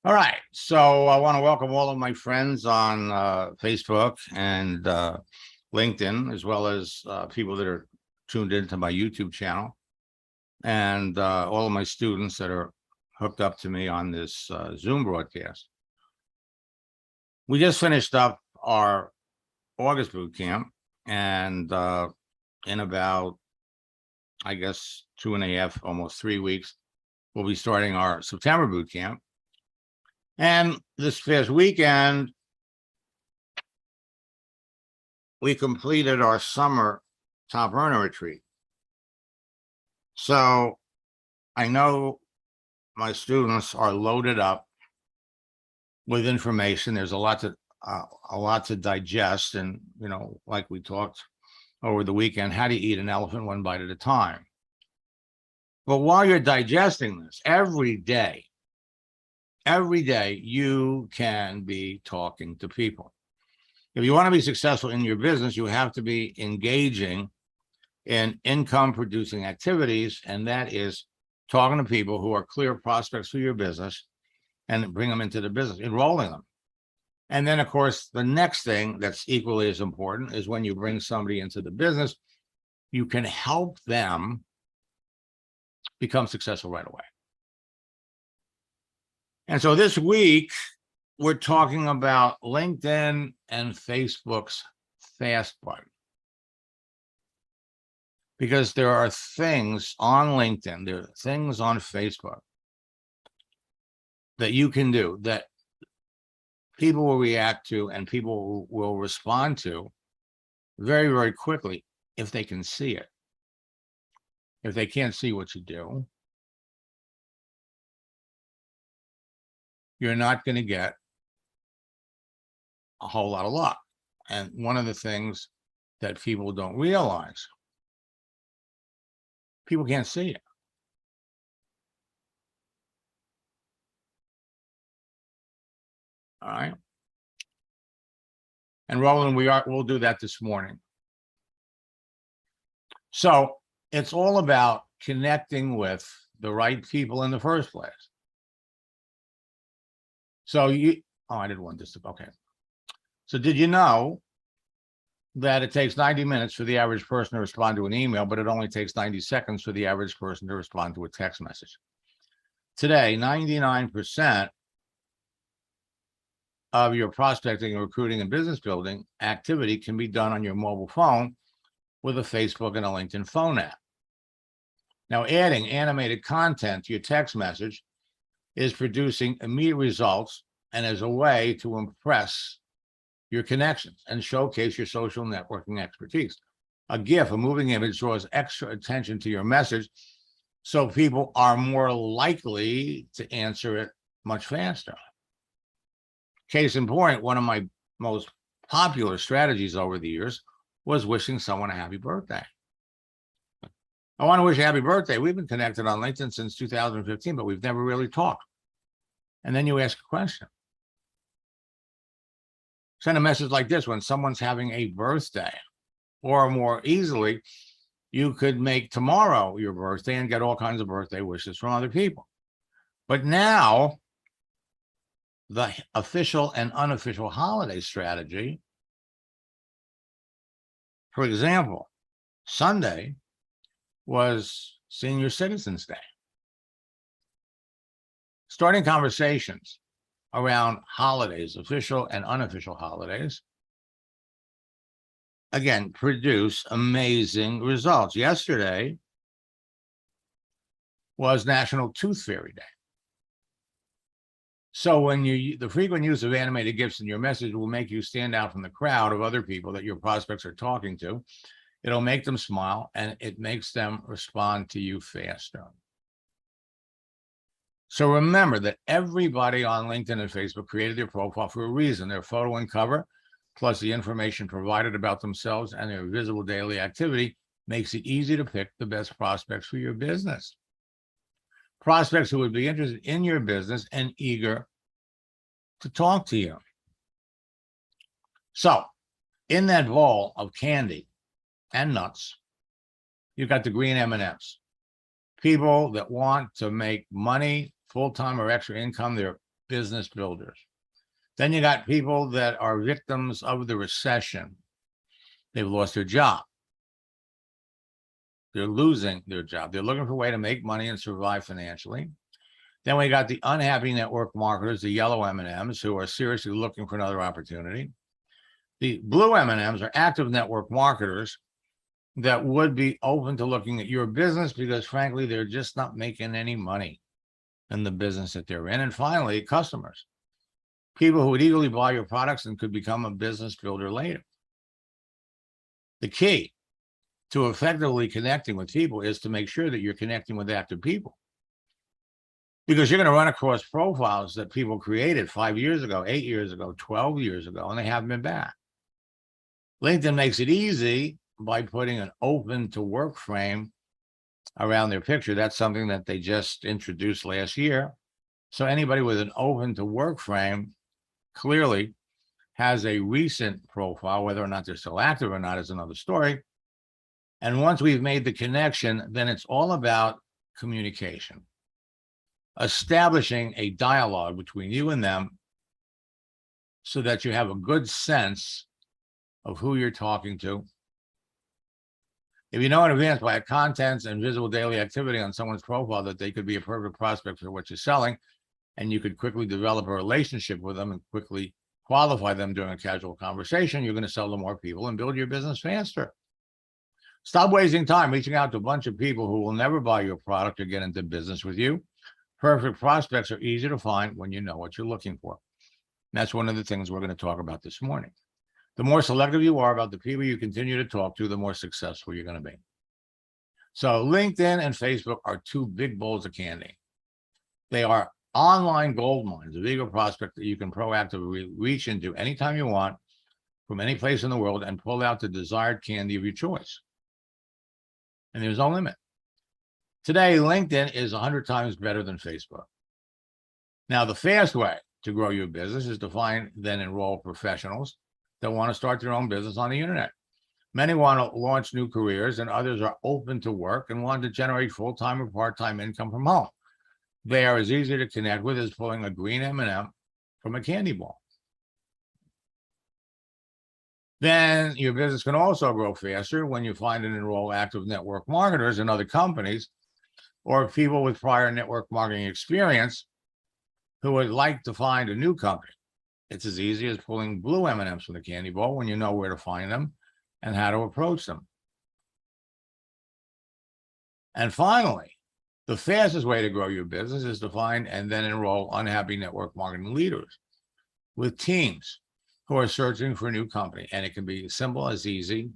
All right, so I want to welcome all of my friends on Facebook and LinkedIn, as well as people that are tuned into my YouTube channel, and all of my students that are hooked up to me on this Zoom broadcast. We just finished up our August boot camp, and in about, I guess, 2.5, almost 3 weeks, we'll be starting our September boot camp. And this past weekend, we completed our summer top earner retreat. So I know my students are loaded up with information. There's a lot to digest, and like we talked over the weekend, how to eat an elephant one bite at a time. But while you're digesting this, every day you can be talking to people. If you want to be successful in your business, you have to be engaging in income producing activities, and that is talking to people who are clear prospects for your business and bring them into the business, enrolling them. And then, of course, the next thing that's equally as important is when you bring somebody into the business, you can help them become successful right away. And so this week, we're talking about LinkedIn and Facebook's fast button. Because there are things on LinkedIn, there are things on Facebook that you can do that people will react to and people will respond to very, very quickly if they can see it. If they can't see what you do, you're not going to get a whole lot of luck. And one of the things that people don't realize, people can't see it. All right. And Roland, we'll do that this morning. So it's all about connecting with the right people in the first place. So I didn't want this to, okay. So did you know that it takes 90 minutes for the average person to respond to an email, but it only takes 90 seconds for the average person to respond to a text message? Today, 99% of your prospecting, recruiting, and business building activity can be done on your mobile phone with a Facebook and a LinkedIn phone app. Now, adding animated content to your text message is producing immediate results and as a way to impress your connections and showcase your social networking expertise. A GIF, a moving image, draws extra attention to your message, so people are more likely to answer it much faster. Case in point, one of my most popular strategies over the years was wishing someone a happy birthday. I want to wish you a happy birthday. We've been connected on LinkedIn since 2015, but we've never really talked. And then you ask a question. Send a message like this when someone's having a birthday, or more easily, you could make tomorrow your birthday and get all kinds of birthday wishes from other people. But now, the official and unofficial holiday strategy, for example, Sunday was Senior Citizens Day. Starting conversations around holidays, official and unofficial holidays, again, produce amazing results. Yesterday was National Tooth Fairy Day. So when the frequent use of animated GIFs in your message will make you stand out from the crowd of other people that your prospects are talking to. It'll make them smile, and it makes them respond to you faster. So remember that everybody on LinkedIn and Facebook created their profile for a reason. Their photo and cover, plus the information provided about themselves and their visible daily activity, makes it easy to pick the best prospects for your business. Prospects who would be interested in your business and eager to talk to you. So in that bowl of candy and nuts, you've got the green M&Ms. People that want to make money, full-time or extra income, they're business builders. Then you got people that are victims of the recession. They've lost their job. They're losing their job. They're looking for a way to make money and survive financially. Then we got the unhappy network marketers, the yellow M&Ms, who are seriously looking for another opportunity. The blue M&Ms are active network marketers that would be open to looking at your business because, frankly, they're just not making any money in the business that they're in. And finally, customers, people who would eagerly buy your products and could become a business builder later. The key to effectively connecting with people is to make sure that you're connecting with active people, because you're going to run across profiles that people created 5 years ago, 8 years ago, 12 years ago, and they haven't been back. LinkedIn makes it easy by putting an open to work frame around their picture. That's something that they just introduced last year. So anybody with an open to work frame clearly has a recent profile. Whether or not they're still active or not is another story. And once we've made the connection, then it's all about communication, establishing a dialogue between you and them so that you have a good sense of who you're talking to. If you know in advance by contents and visible daily activity on someone's profile that they could be a perfect prospect for what you're selling, and you could quickly develop a relationship with them and quickly qualify them during a casual conversation, you're going to sell to more people and build your business faster. Stop wasting time reaching out to a bunch of people who will never buy your product or get into business with you. Perfect prospects are easy to find when you know what you're looking for. And that's one of the things we're going to talk about this morning. The more selective you are about the people you continue to talk to, the more successful you're going to be. So LinkedIn and Facebook are two big bowls of candy. They are online gold mines of eager prospects that you can proactively reach into anytime you want from any place in the world and pull out the desired candy of your choice. And there's no limit. Today, LinkedIn is 100 times better than Facebook. Now, the fast way to grow your business is to find then enroll professionals that want to start their own business on the internet. Many want to launch new careers, and others are open to work and want to generate full-time or part-time income from home. They are as easy to connect with as pulling a green M&M from a candy ball. Then your business can also grow faster when you find and enroll active network marketers in other companies or people with prior network marketing experience who would like to find a new company. It's as easy as pulling blue M&Ms from the candy bowl when you know where to find them and how to approach them. And finally, the fastest way to grow your business is to find and then enroll unhappy network marketing leaders with teams who are searching for a new company. And it can be as simple as easy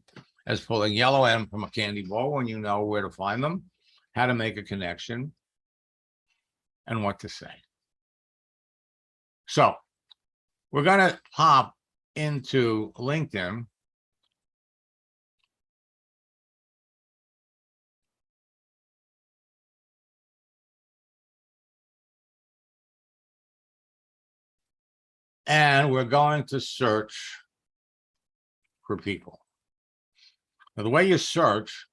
as pulling yellow M from a candy bowl when you know where to find them, how to make a connection, and what to say. So we're going to pop into LinkedIn. And we're going to search for people. Now, the way you search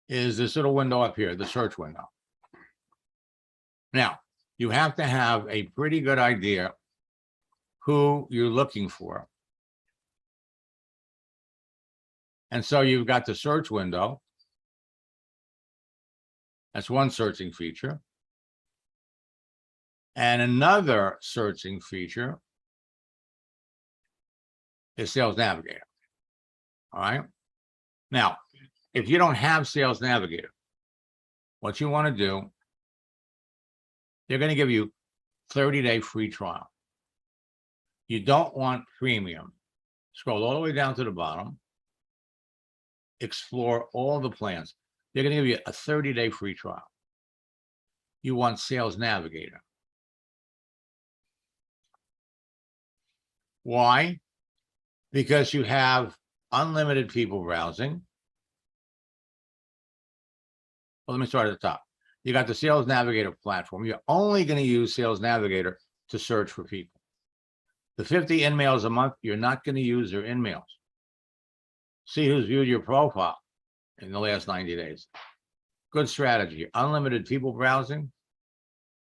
is this little window up here, the search window. Now, you have to have a pretty good idea who you're looking for. And so you've got the search window. That's one searching feature. And another searching feature is Sales Navigator. All right. Now, if you don't have Sales Navigator, what you want to do, they're going to give you 30-day free trial. You don't want premium. Scroll all the way down to the bottom. Explore all the plans. They're going to give you a 30-day free trial. You want Sales Navigator. Why? Because you have unlimited people browsing. Well, let me start at the top. You got the Sales Navigator platform. You're only going to use Sales Navigator to search for people. The 50 in-mails a month, you're not going to use their in-mails. See who's viewed your profile in the last 90 days. Good strategy. Unlimited people browsing.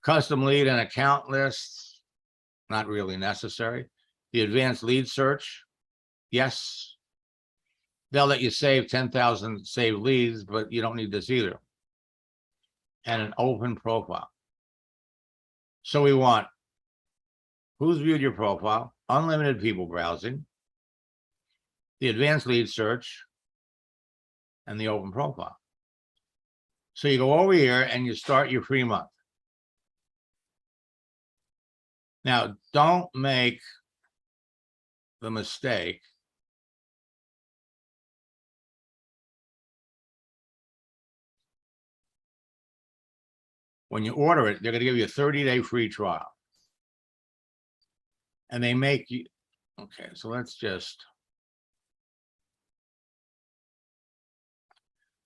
Custom lead and account lists, not really necessary. The advanced lead search, yes. They'll let you save 10,000 saved leads, but you don't need this either. And an open profile. So we want who's viewed your profile, unlimited people browsing, the advanced lead search, and the open profile. So you go over here and you start your free month. Now, don't make the mistake when you order it, they're going to give you a 30-day free trial. And they make you, okay, so let's just,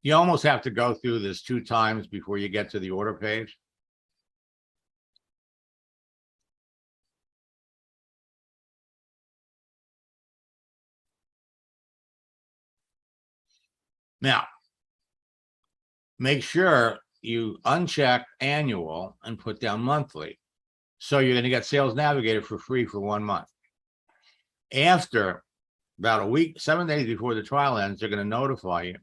you almost have to go through this 2 times before you get to the order page. Now, make sure you uncheck annual and put down monthly. So you're going to get Sales Navigator for free for 1 month. After about a week, 7 days before the trial ends, they're going to notify you.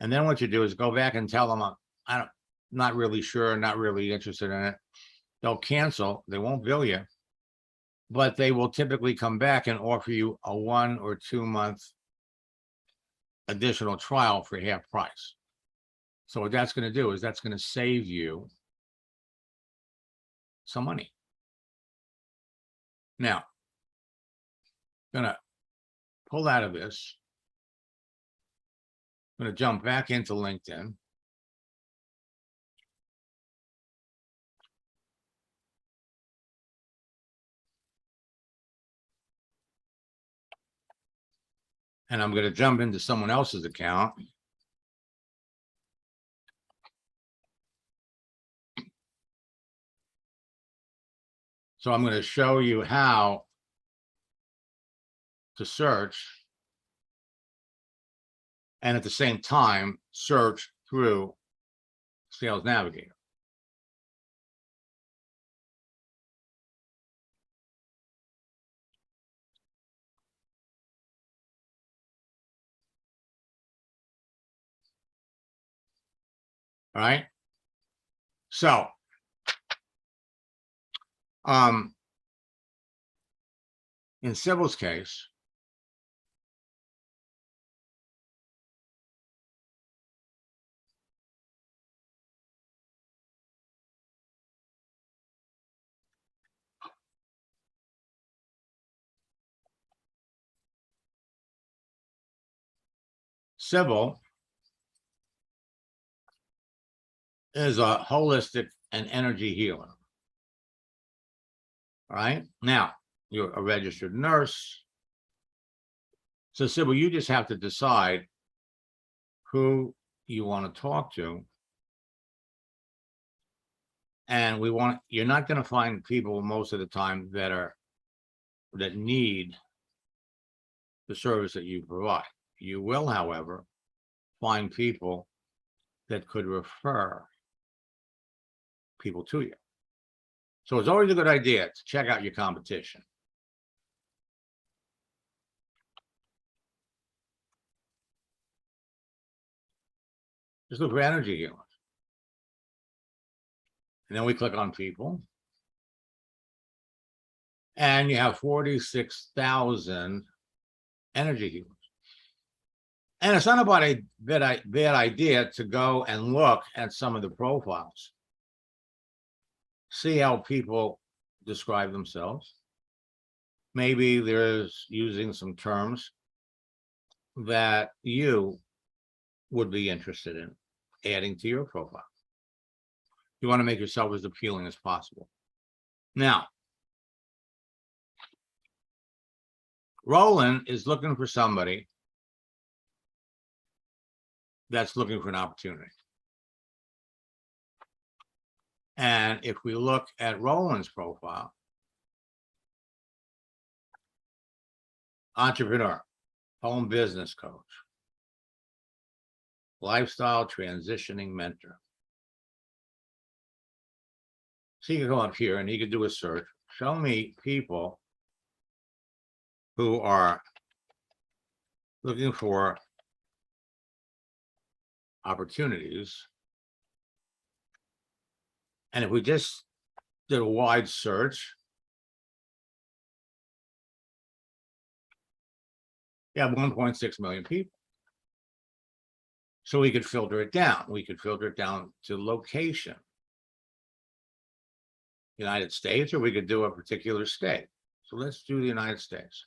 And then what you do is go back and tell them, I'm not really sure, not really interested in it. They'll cancel. They won't bill you, but they will typically come back and offer you a 1 or 2 month additional trial for half price. So what that's going to do is that's going to save you some money. Now, I'm going to pull out of this. I'm going to jump back into LinkedIn. And I'm going to jump into someone else's account. So I'm going to show you how to search and at the same time search through Sales Navigator. All right. So, in Sybil's case, Sybil is a holistic and energy healer. All right. Now, you're a registered nurse. So, Sybil, you just have to decide who you want to talk to. And you're not going to find people most of the time that need the service that you provide. You will, however, find people that could refer people to you. So it's always a good idea to check out your competition. Just look for energy healers. And then we click on people. And you have 46,000 energy healers. And it's not about a bad idea to go and look at some of the profiles. See how people describe themselves. Maybe there's using some terms that you would be interested in adding to your profile. You want to make yourself as appealing as possible. Now, Roland is looking for somebody that's looking for an opportunity. And if we look at Roland's profile, entrepreneur, home business coach, lifestyle transitioning mentor. So you can go up here and you can do a search. Show me people who are looking for opportunities. And if we just did a wide search, you have 1.6 million people. So we could filter it down. We could filter it down to location, United States, or we could do a particular state. So let's do the United States.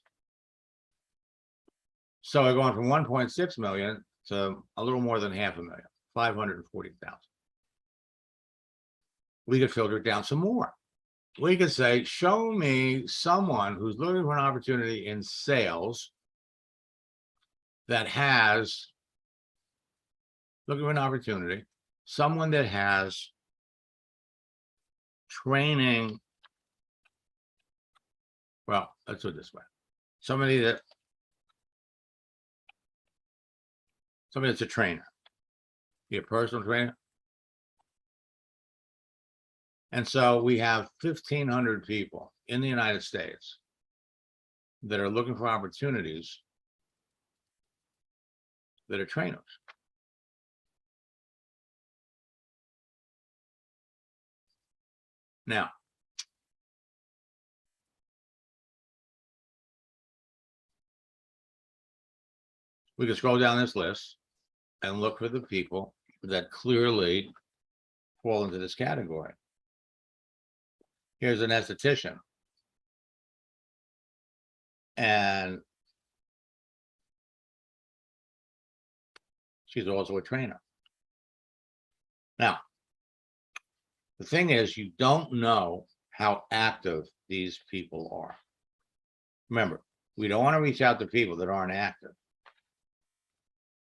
So we're going from 1.6 million to a little more than 500,000, 540,000. We could filter it down some more. We could say, show me someone who's looking for an opportunity in sales that has, looking for an opportunity, someone that has training. Well, let's do it this way. Somebody that's a trainer, be a personal trainer. And so we have 1,500 people in the United States that are looking for opportunities that are trainers. Now, we can scroll down this list and look for the people that clearly fall into this category. Here's an esthetician. And she's also a trainer. Now, the thing is, you don't know how active these people are. Remember, we don't want to reach out to people that aren't active.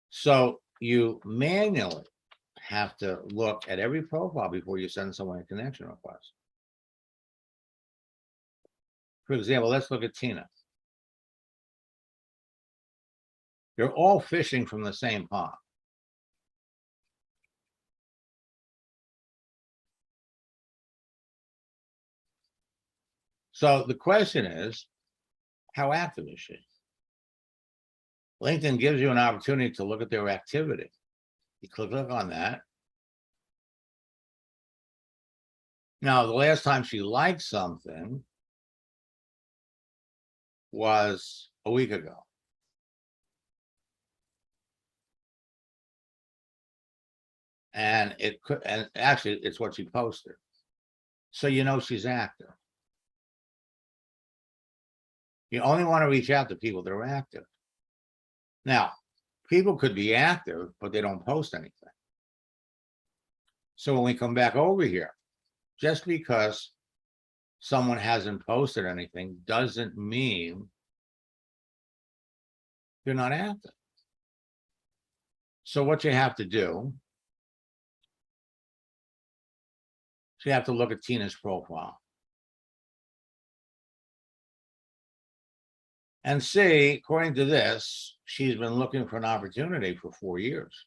So you manually have to look at every profile before you send someone a connection request. For example, let's look at Tina. They're all fishing from the same pond. So the question is, how active is she? LinkedIn gives you an opportunity to look at their activity. You click on that. Now, the last time she liked something was a week ago. And it could, and actually it's what she posted. So you know she's active. You only want to reach out to people that are active. Now, people could be active, but they don't post anything. So when we come back over here, just because someone hasn't posted anything doesn't mean they're not active. So what you have to do, you have to look at Tina's profile and see, according to this, she's been looking for an opportunity for 4 years.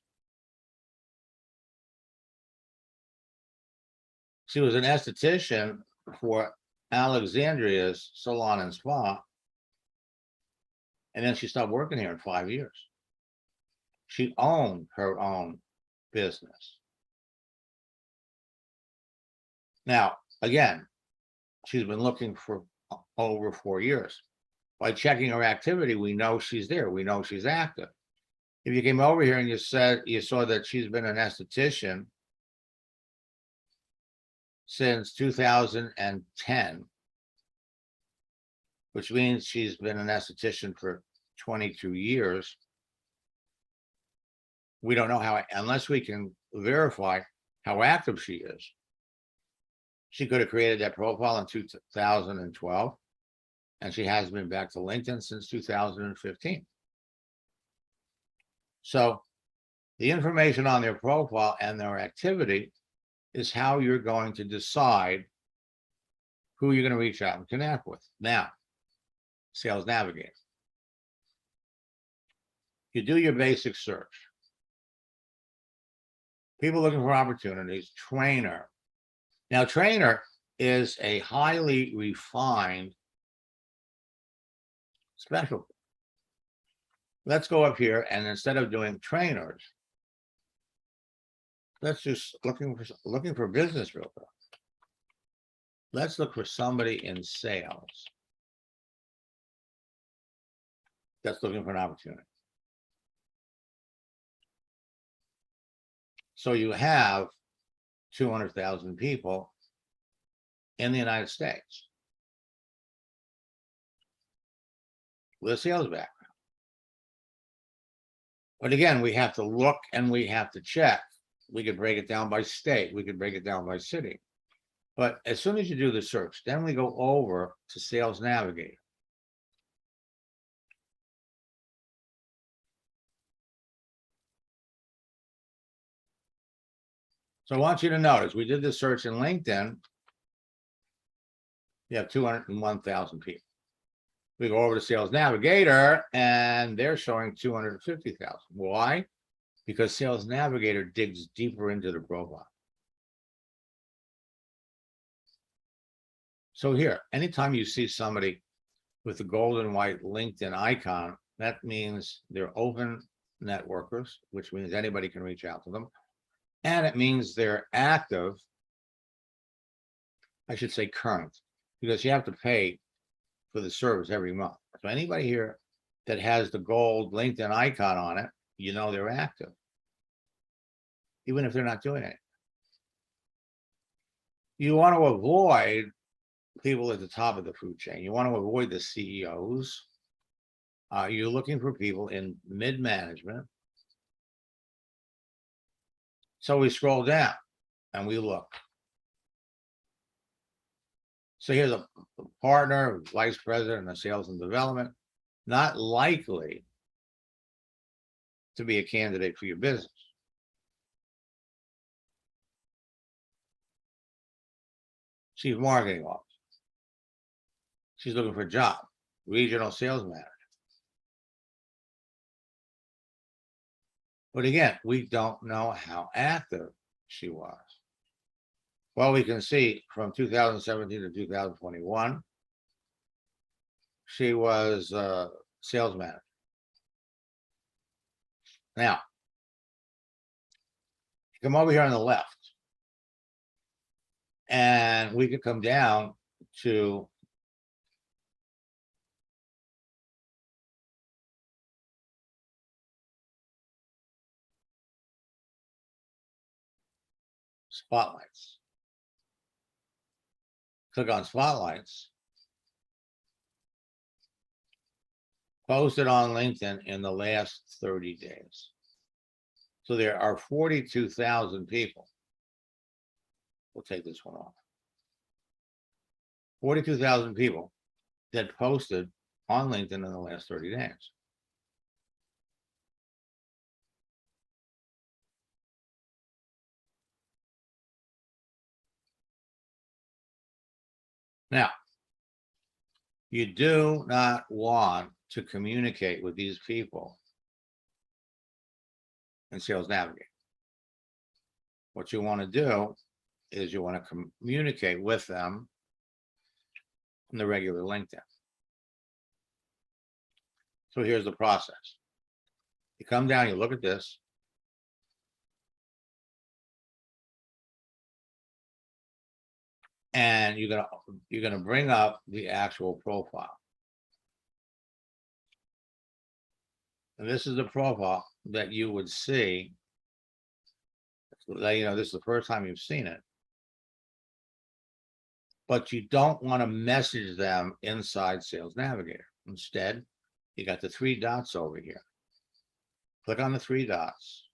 She was an esthetician for Alexandria's Salon and Spa, and then she stopped working here in 5 years. She owned her own business. Now, again, she's been looking for over 4 years. By checking her activity, we know she's there. We know she's active. If you came over here and you saw that she's been an esthetician since 2010, which means she's been an esthetician for 22 years. We don't know how, unless we can verify how active she is. She could have created that profile in 2012, and she hasn't been back to LinkedIn since 2015. So the information on their profile and their activity is how you're going to decide who you're going to reach out and connect with. Now, Sales Navigator. You do your basic search. People looking for opportunities, trainer. Now, trainer is a highly refined specialty. Let's go up here, and instead of doing trainers, let's just looking for business real quick. Let's look for somebody in sales that's looking for an opportunity. So you have 200,000 people in the United States with a sales background. But again, we have to look and we have to check. We could break it down by state. We could break it down by city. But as soon as you do the search, then we go over to Sales Navigator. So I want you to notice, we did the search in LinkedIn. You have 201,000 people. We go over to Sales Navigator, and they're showing 250,000. Why? Because Sales Navigator digs deeper into the profile. So here, anytime you see somebody with the gold and white LinkedIn icon, that means they're open networkers, which means anybody can reach out to them. And it means they're active, I should say current, because you have to pay for the service every month. So anybody here that has the gold LinkedIn icon on it, you know they're active, even if they're not doing it. You want to avoid people at the top of the food chain. You want to avoid the CEOs. You're looking for people in mid-management. So we scroll down and we look. So here's a partner, vice president of sales and development, not likely to be a candidate for your business. Chief marketing officer. She's looking for a job, regional sales manager. But again, we don't know how active she was. Well, we can see from 2017 to 2021, she was a sales manager. Now, come over here on the left, and we could come down to spotlights. Click on spotlights. Posted on LinkedIn in the last 30 days. So there are 42,000 people. We'll take this one off. 42,000 people that posted on LinkedIn in the last 30 days. Now, you do not want to communicate with these people in Sales Navigator. What you want to do is you want to communicate with them in the regular LinkedIn. So here's the process. You come down, you look at this. And you're gonna bring up the actual profile. And this is the profile that you would see. You know, this is the first time you've seen it. But you don't want to message them inside Sales Navigator. Instead, you got the 3 dots over here. Click on the 3 dots.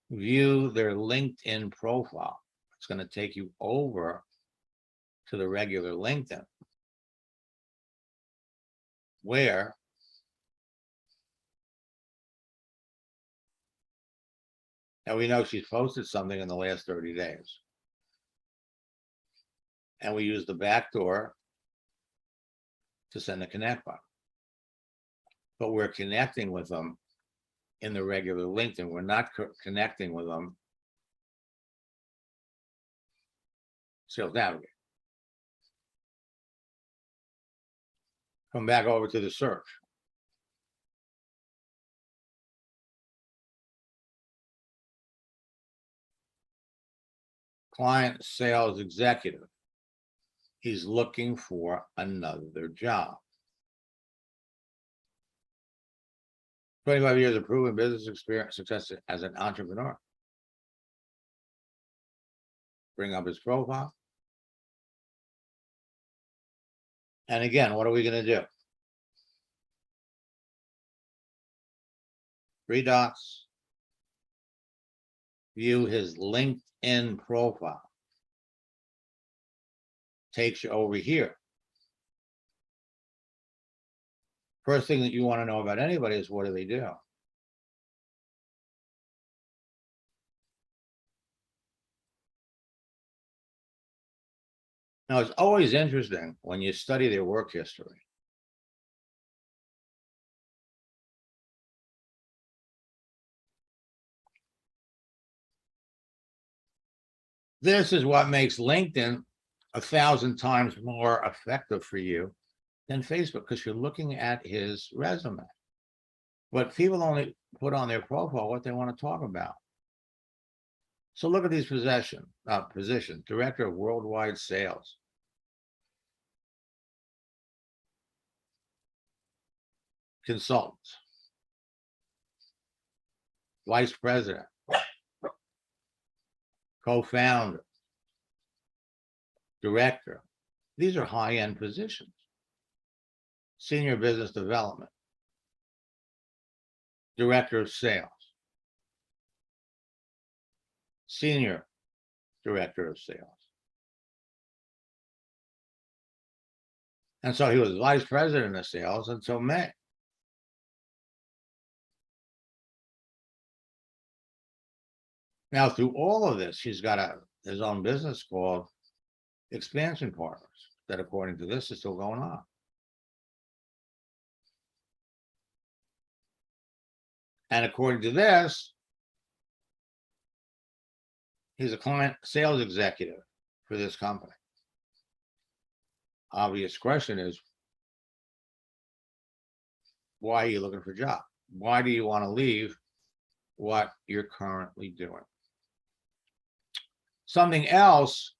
View their LinkedIn profile. It's going to take you over to the regular LinkedIn, where now we know she's posted something in the last 30 days. And we use the back door to send a connect button. But we're connecting with them in the regular LinkedIn. We're not connecting with them Sales Navigator. Come back over to the search. Client sales executive. He's looking for another job. 25 years of proven business experience, success as an entrepreneur. Bring up his profile. And again, what are we going to do? 3 dots. View his LinkedIn profile. Takes you over here. First thing that you want to know about anybody is what do they do? Now, it's always interesting when you study their work history. This is what makes LinkedIn 1,000 times more effective for you than Facebook, because you're looking at his resume. But people only put on their profile what they want to talk about. So look at these positions. Director of Worldwide Sales. Consultants. Vice President. Co-founder. Director. These are high-end positions. Senior Business Development. Director of Sales. Senior Director of Sales. And so he was Vice President of Sales until May. Now, through all of this, he's got his own business called Expansion Partners that, according to this, is still going on. And according to this, he's a client sales executive for this company. Obvious question is, why are you looking for a job? Why do you want to leave what you're currently doing? Something else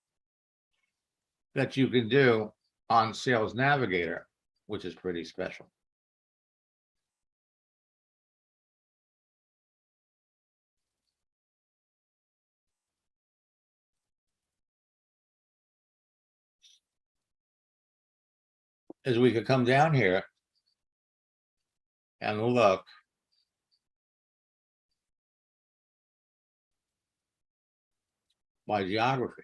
that you can do on Sales Navigator, which is pretty special. Is we could come down here and look by geography.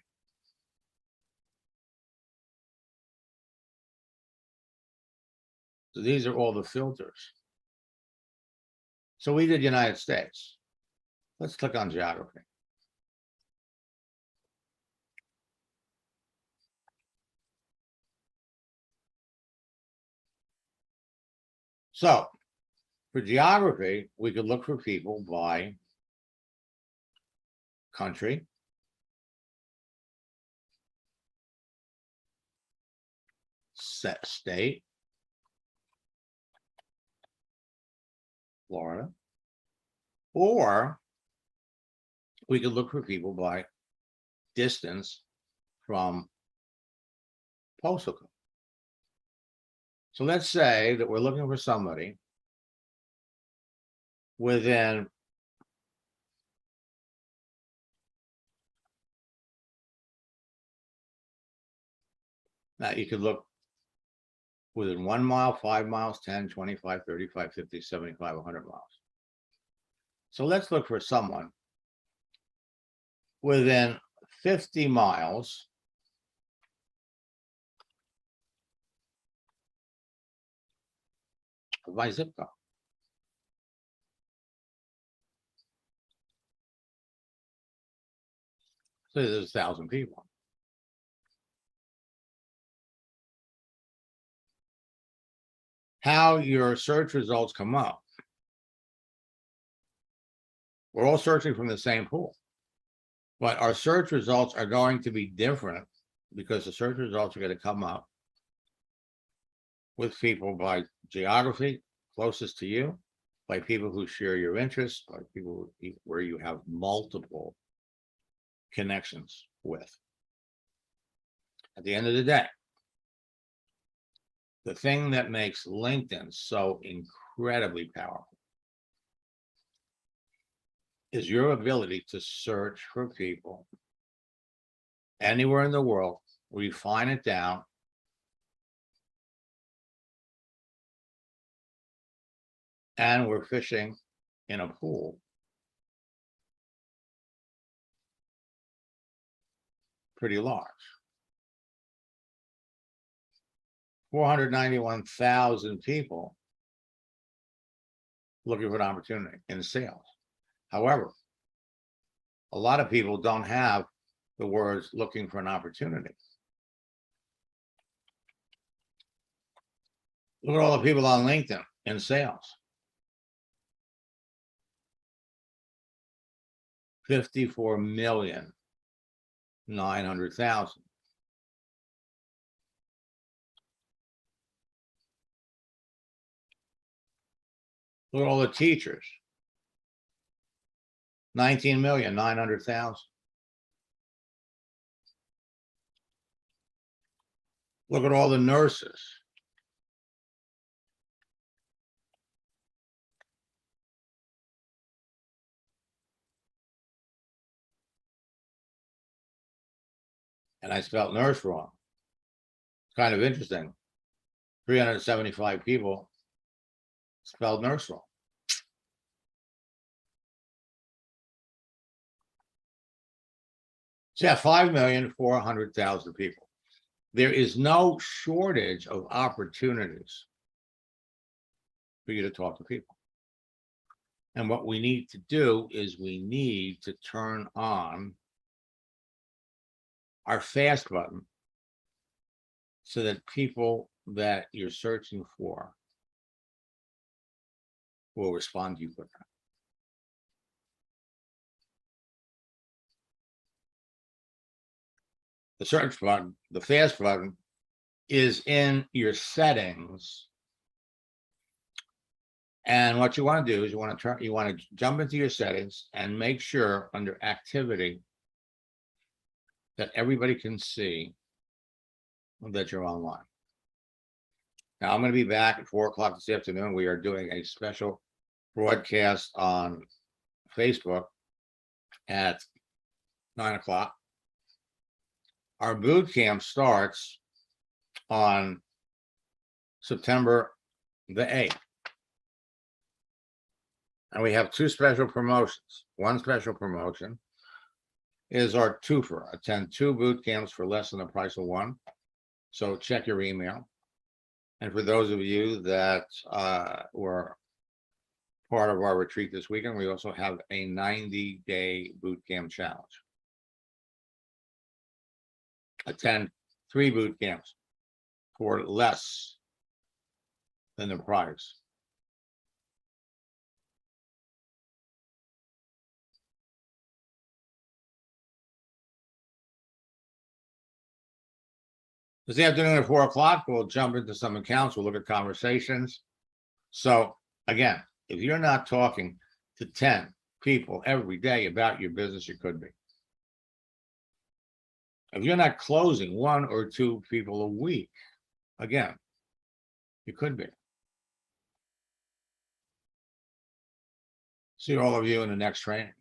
So these are all the filters. So we did United States. Let's click on geography. So for geography, we could look for people by country, state, Florida, or we could look for people by distance from postal code. So let's say that we're looking for somebody within now you could look within 1 mile, 5 miles, 10, 25, 35, 50, 75, 100 miles. So let's look for someone within 50 miles of my zip code. So there's 1,000 people. How your search results come up. We're all searching from the same pool, but our search results are going to be different because the search results are going to come up with people by geography closest to you, by people who share your interests, by people where you have multiple connections with. At the end of the day, the thing that makes LinkedIn so incredibly powerful is your ability to search for people anywhere in the world, refine it down, and we're fishing in a pool pretty large. 491,000 people looking for an opportunity in sales. However, a lot of people don't have the words looking for an opportunity. Look at all the people on LinkedIn in sales. 54,900,000. Look at all the teachers. 19,900,000. Look at all the nurses. And I spelled nurse wrong. It's kind of interesting. 375 people spelled nurse wrong. So yeah, 5,400,000 people. There is no shortage of opportunities for you to talk to people. And what we need to do is we need to turn on our fast button so that people that you're searching for will respond to you quicker. The search button, the fast button, is in your settings. And what you want to do is you want to jump into your settings and make sure under activity that everybody can see that you're online. Now I'm going to be back at 4 o'clock this afternoon. We are doing a special broadcast on Facebook at 9 o'clock. Our boot camp starts on September the 8th. And we have two special promotions. One special promotion is our twofer, attend 2 boot camps for less than the price of 1. So check your email. And for those of you that were part of our retreat this weekend, we also have a 90-day boot camp challenge. Attend 3 boot camps for less than the price. This afternoon at 4 o'clock, we'll jump into some accounts. We'll look at conversations. So again, if you're not talking to 10 people every day about your business, you could be. If you're not closing 1 or 2 people a week, again, you could be. See all of you in the next training.